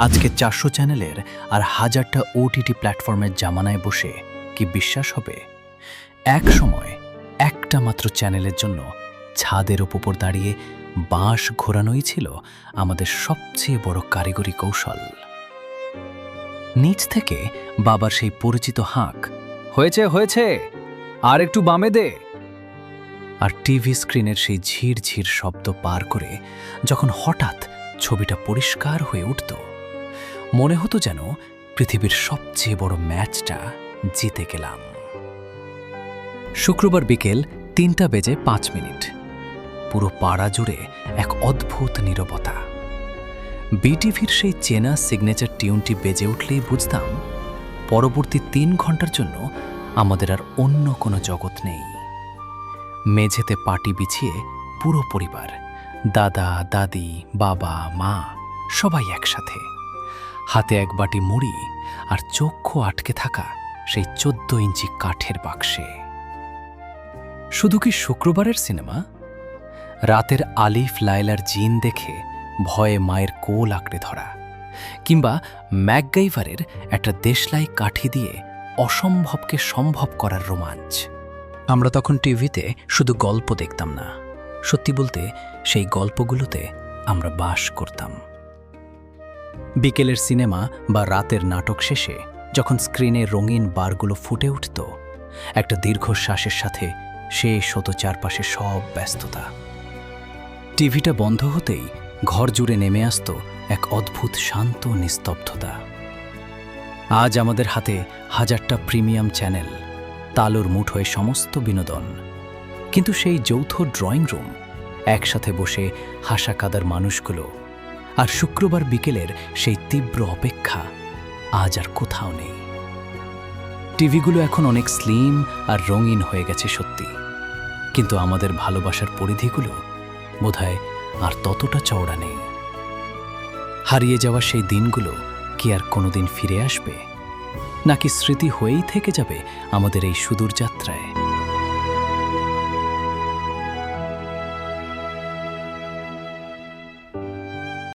আজকে ৪০০ চ্যানেলের আর হাজারটা ওটিটি প্ল্যাটফর্মের জামানায় বসে কি বিশ্বাস হবে? এক সময় একটা মাত্র চ্যানেলের জন্য ছাদের উপর দাঁড়িয়ে বাঁশ ঘোরানোই ছিল আমাদের সবচেয়ে বড় কারিগরি কৌশল। নিচ থেকে বাবার সেই পরিচিত হাঁক, হয়েছে হয়েছে, আর একটু বামে দে। আর টিভি স্ক্রিনের সেই ঝিরঝির শব্দ পার করে যখন হঠাৎ ছবিটা পরিষ্কার হয়ে উঠত, মনে হতো যেন পৃথিবীর সবচেয়ে বড় ম্যাচটা জিতে গেলাম। শুক্রবার বিকেল ৩:০৫। পুরো পাড়া জুড়ে এক অদ্ভুত নীরবতা। বিটিভির সেই চেনা সিগনেচার টিউনটি বেজে উঠলেই বুঝতাম পরবর্তী ৩ ঘন্টার জন্য আমাদের আর অন্য কোনো জগৎ নেই। মেঝেতে পাটি বিছিয়ে পুরো পরিবার, দাদা দাদি, বাবা মা, সবাই একসাথে, হাতে এক বাটি মুড়ি আর চক্ষু আটকে থাকা সেই ১৪ ইঞ্চি কাঠের বাক্সে। শুধু কি শুক্রবারের সিনেমা? রাতের আলিফ লায়লার জিন দেখে ভয়ে মায়ের কোল আঁকড়ে ধরা, কিংবা ম্যাকগাইভারের একটা দেশলাই কাঠি দিয়ে অসম্ভবকে সম্ভব করার রোমাঞ্চ। আমরা তখন টিভিতে শুধু গল্প দেখতাম না, সত্যি বলতে সেই গল্পগুলোতে আমরা বাস করতাম। বিকেলের সিনেমা বা রাতের নাটক শেষে যখন স্ক্রিনে রঙিন বারগুলো ফুটে উঠত, একটা দীর্ঘশ্বাসের সাথে শেষ হতো চারপাশে সব ব্যস্ততা। টিভিটা বন্ধ হতেই ঘর জুড়ে নেমে আসত এক অদ্ভুত শান্ত নিস্তব্ধতা। আজ আমাদের হাতে হাজারটা প্রিমিয়াম চ্যানেল, তালুর মুঠোয় সমস্ত বিনোদন, কিন্তু সেই যৌথ ড্রয়িং রুম, একসাথে বসে হাসা কাদার মানুষগুলো, আর শুক্রবার বিকেলের সেই তীব্র অপেক্ষা আজ আর কোথাও নেই। টিভিগুলো এখন অনেক স্লিম আর রঙিন হয়ে গেছে সত্যি, কিন্তু আমাদের ভালোবাসার পরিধিগুলো বোধহয় আর ততটা চওড়া নেই। হারিয়ে যাওয়া সেই দিনগুলো কি আর কোনোদিন ফিরে আসবে, নাকি স্মৃতি হয়েই থেকে যাবে আমাদের এই সুদূর যাত্রায়?